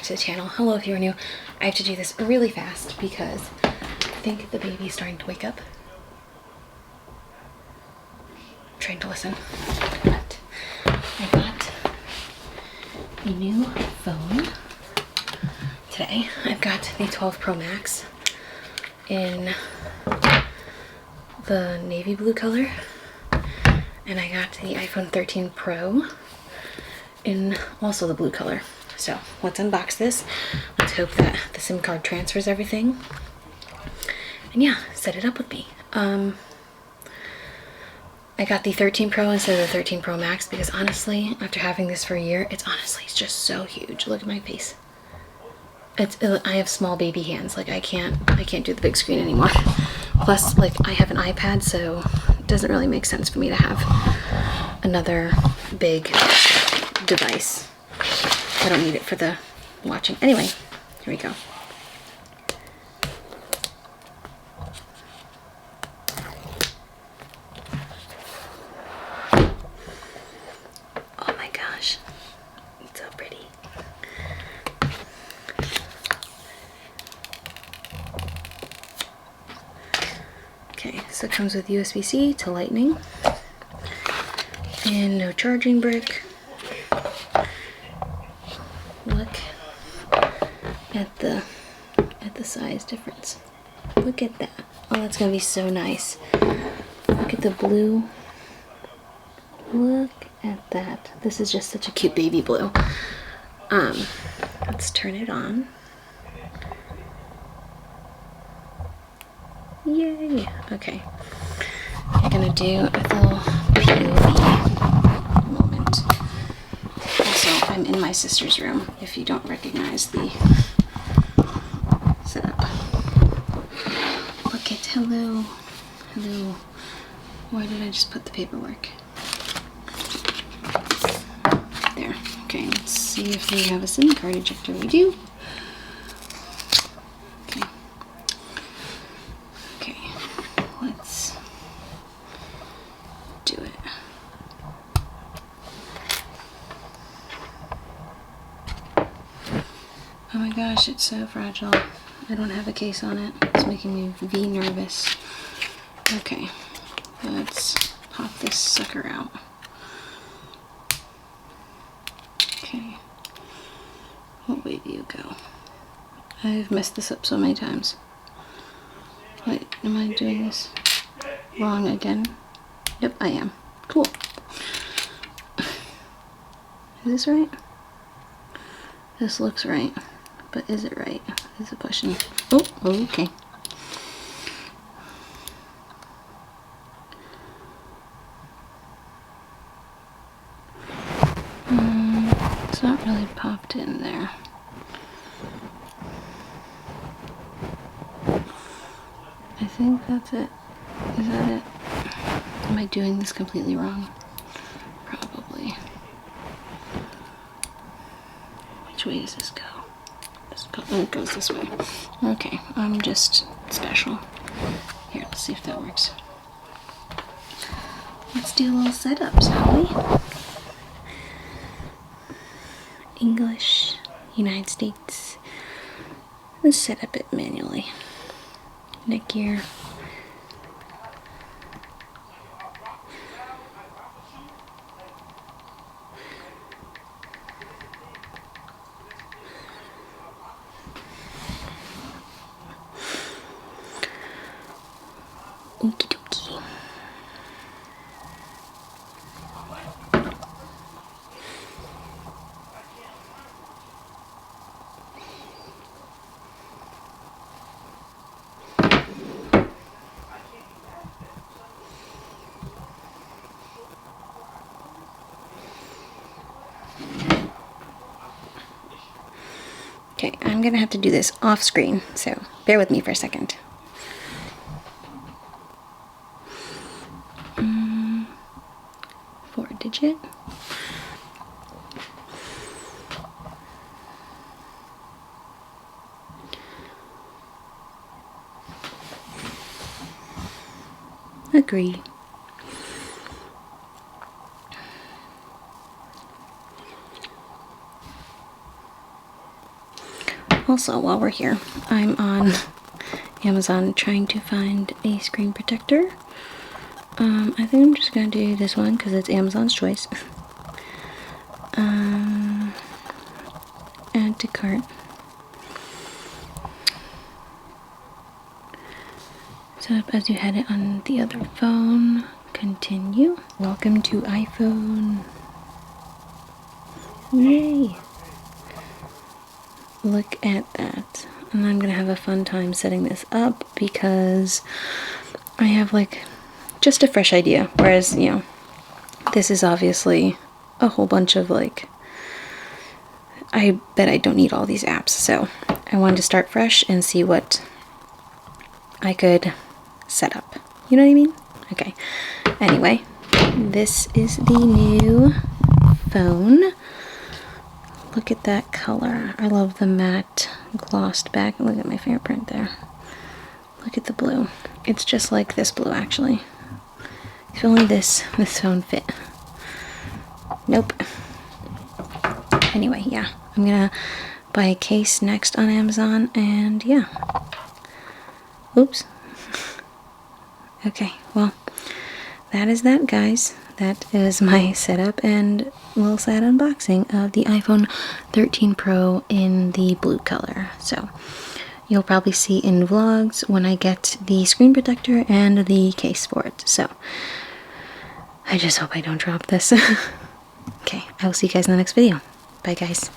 back to the channel. Hello if you're new. I have to do this really fast because I think the baby's starting to wake up. I'm trying to listen. But I got a new phone today. I've got the 12 Pro Max in the navy blue color, and I got the iPhone 13 Pro in also the blue color. So let's unbox this. Let's hope that the SIM card transfers everything. And yeah, set it up with me. I got the 13 Pro instead of the 13 Pro Max because honestly, after having this for a year, it's just so huge. Look at my face. I have small baby hands. Like I can't do the big screen anymore. Plus, like I have an iPad, so it doesn't really make sense for me to have another big device. I don't need it for the watching. Anyway, here we go. Oh my gosh, it's so pretty. Okay, so it comes with USB-C to Lightning and no charging brick. Look at the size difference. Look at that. Oh, that's gonna be so nice. Look at the blue. Look at that. This is just such a cute baby blue. Let's turn it on. Yay! Okay. I'm gonna do a little POV moment. Also, I'm in my sister's room, if you don't recognize the setup. Look at, hello. Why did I just put the paperwork? There. Okay, let's see if we have a SIM card ejector. We do. Okay, let's do it. Oh my gosh, it's so fragile. I don't have a case on it. It's making me nervous. Okay, let's pop this sucker out. Okay, what way do you go? I've messed this up so many times. Wait, am I doing this wrong again? Yep, I am. Cool. Is this right? This looks right, but is it right? Is the question. Oh, okay. It's not really popped in there. I think that's it. Is that it? Am I doing this completely wrong? Probably. Which way does this go? Oh, it goes this way. Okay, I'm just special. Here, let's see if that works. Let's do a little setup, shall we? English, United States. Let's set up it manually. Neck gear. Okie dokie. Okay, I'm gonna have to do this off screen, so bear with me for a second. 4-digit. Agree. Also, while we're here, I'm on Amazon trying to find a screen protector. I think I'm just gonna do this one because it's Amazon's choice. Add to cart. Set up as you had it on the other phone. Continue. Welcome to iPhone. Yay! Look at that. And I'm gonna have a fun time setting this up because I have like just a fresh idea. Whereas, you know, this is obviously a whole bunch of like, I bet I don't need all these apps. So I wanted to start fresh and see what I could set up. You know what I mean? Okay. Anyway, this is the new phone. Look at that color. I love the matte glossed back. Look at my fingerprint there. Look at the blue. It's just like this blue, actually. If only this phone fit. Nope. Anyway, yeah. I'm gonna buy a case next on Amazon, and yeah. Oops. Okay, well, that is that, guys. That is my setup and little sad unboxing of the iPhone 13 Pro in the blue color. So you'll probably see in vlogs when I get the screen protector and the case for it. So I just hope I don't drop this. Okay, I will see you guys in the next video. Bye, guys.